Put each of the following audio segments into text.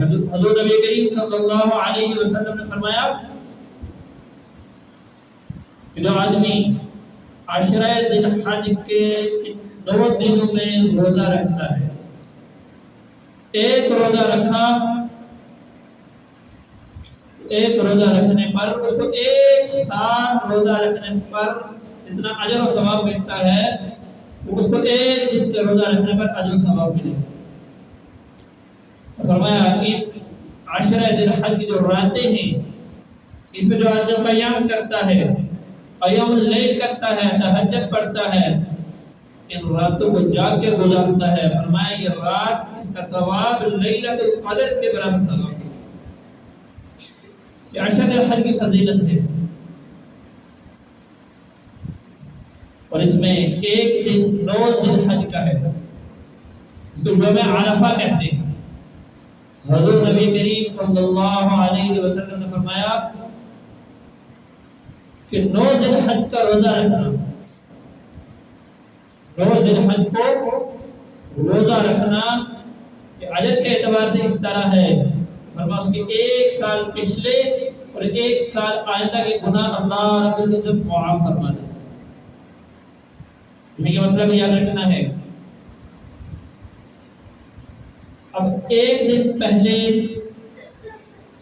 حضور نبی کریم صلی اللہ علیہ وسلم نے فرمایا کہ جو آدمی عشرہ ذی الحج کے 9 دنوں میں روزہ رکھتا ہے، ایک روزہ رکھنے پر اس کو 1 سال روزہ رکھنے پر جتنا اجر و ثواب ملتا ہے اس کو 1 دن کا روزہ رکھنے پر اجر و ثواب ملے گا۔ فرمایا کہ عشرہ ذی الحج کی جو راتیں ہیں اس میں جو آدمی قیام کرتا ہے، قیام اللیل کرتا ہے، تہجد پڑھتا ہے، ان راتوں کو جاگ کے گزارتا ہے، فرمایا یہ رات اس کا ثواب لیلۃ القدر کے برابر ثواب ہے۔ یہ عشرہ ذی الحج کی فضیلت ہے، اور اس میں ایک دن 9 ذی الحج کا ہے، اس کو یوم عرفہ کہتے ہیں۔ حضور نبی کریم صلی اللہ علیہ وسلم نے فرمایا کہ 9 ذی الحج کا روزہ رکھنا، 9 ذی الحج کو روزہ رکھنا کہ اجر کے اعتبار سے اس طرح ہے، فرمایا اس کے 1 سال پچھلے اور 1 سال آئندہ کے گناہ اللہ رب العزت معاف فرما دیتا ہے۔ یہ مسئلہ بھی یاد رکھنا ہے۔ اب 1 دن پہلے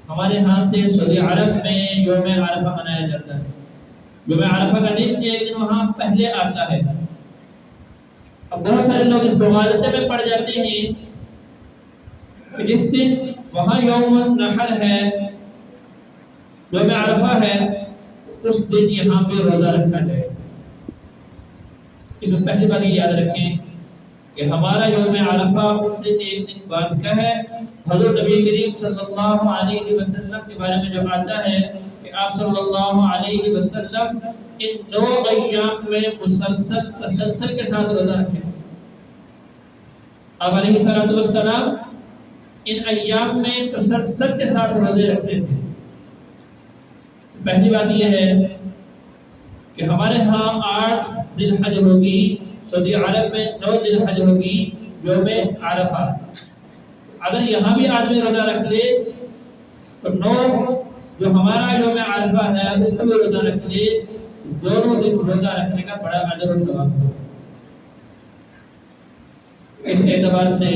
ہمارے ہاں سے سعودی عرب میں یوم عرفہ منایا جاتا ہے۔ یوم عرفہ کا دن 1 دن وہاں پہلے آتا ہے۔ اب بہت سارے لوگ اس مغالطے میں پڑ جاتے ہیں کہ جس دن وہاں یوم النحر ہے، یوم عرفہ ہے، اس دن یہاں پہ روزہ رکھا جائے۔ اس میں پہلی بات یہ یاد رکھیں کہ ہمارا یوم عرفہ اس سے 1 دن بعد کا ہے۔ حضور نبی کریم صلی اللہ علیہ وسلم کے بارے میں جو آتا ہے کہ آپ صلی اللہ علیہ وسلم ان 9 ایام میں تسلسل کے ساتھ روزہ رکھے۔ آپ علیہ السلام ان ایام میں تسلسل کے ساتھ روزے رکھتے تھے۔ پہلی بات یہ ہے کہ ہمارے ہاں 8 ذی الحج ہوگی، سعودی عرب میں 9 ذی الحج ہوگی یوم عرفہ۔ اگر یہاں بھی آدمی روزہ رکھ لے تو 9 جو ہمارا یوم عرفہ ہے اس کو بھی روزہ رکھ لے، دونوں دن روزہ رکھنے کا بڑا اجر و ثواب ہے۔ اس اعتبار سے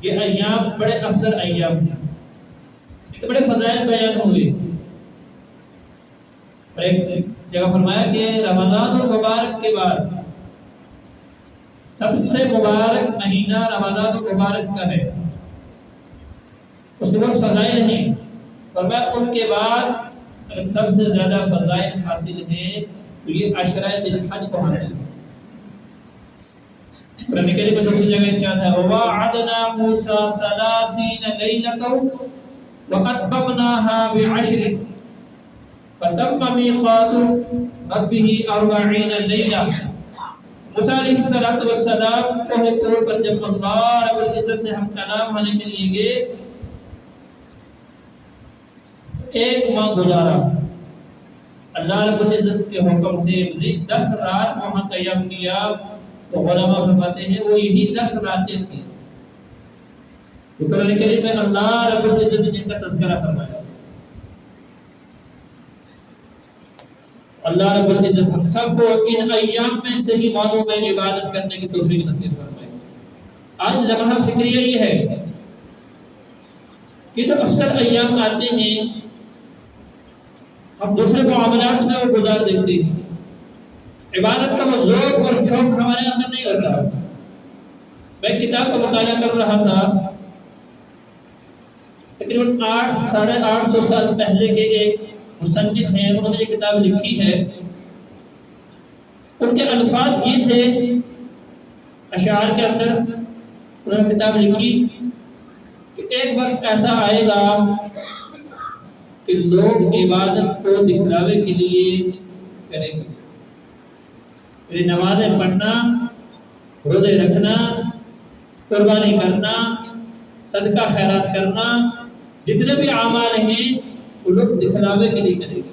یہ ایام بڑے افضل ایام ہیں، ایک بڑے فضائل بیان ہوئے۔ اور ایک جگہ فرمایا کہ رمضان المبارک کے بعد سب سے مبارک مہینہ رمضان المبارک کا ہے، اس کے بہت فضائل ہیں، فرمایا ان کے بعد اگر سب سے زیادہ فضائل حاصل ہیں تو یہ عشرہ ذی الحج کو حاصل ہے۔ قرآن کریم میں دوسری جگہ ارشاد ہے وَوَعَدْنَا مُوسَىٰ 30 لَيْلَةً وَأَتْمَمْنَاهَا بِعَشْرٍ فَتَمَّ مِيقَاتُ رَبِّهِ 40 لَيْلَةً۔ موسیٰ علیہ السلام کوہ طور پر جب اللہ رب العزت سے ہم کلام ہونے کے لیے گئے، 1 ماہ گزارا، اللہ رب العزت کے حکم سے مزید 10 رات وہاں قیام کیا، تو علماء فرماتے ہیں وہ یہی 10 راتیں تھیں جو قرآن کریم میں اللہ رب العزت نے جن کا تذکرہ فرمایا۔ اللہ رب العزت ہم سب کو ان ایام میں صحیح معنوں میں عبادت کرنے کی توفیق نصیب فرمائے۔ آج لمحہ فکریہ یہ ہے کہ جو افضل ایام آتے ہیں ہم دوسرے معاملات میں وہ گزار دیتے ہیں، عبادت کا وہ ذوق اور شوق ہمارے اندر نہیں ہوتا۔ میں کتاب کا مطالعہ کر رہا تھا، تقریباً 800-850 سال پہلے کے ایک مصنف ہیں، انہوں نے یہ کتاب لکھی ہے۔ ان کے الفاظ یہ تھے اشعار کے اندر، انہوں نے کتاب لکھی کہ ایک وقت ایسا آئے گا کہ لوگ عبادت کو دکھلاوے کے لیے کریں گے، میری نمازیں پڑھنا، روزے رکھنا، قربانی کرنا، صدقہ خیرات کرنا، جتنے بھی اعمال ہیں وہ لوگ دکھلاوے کے لیے کریں گے۔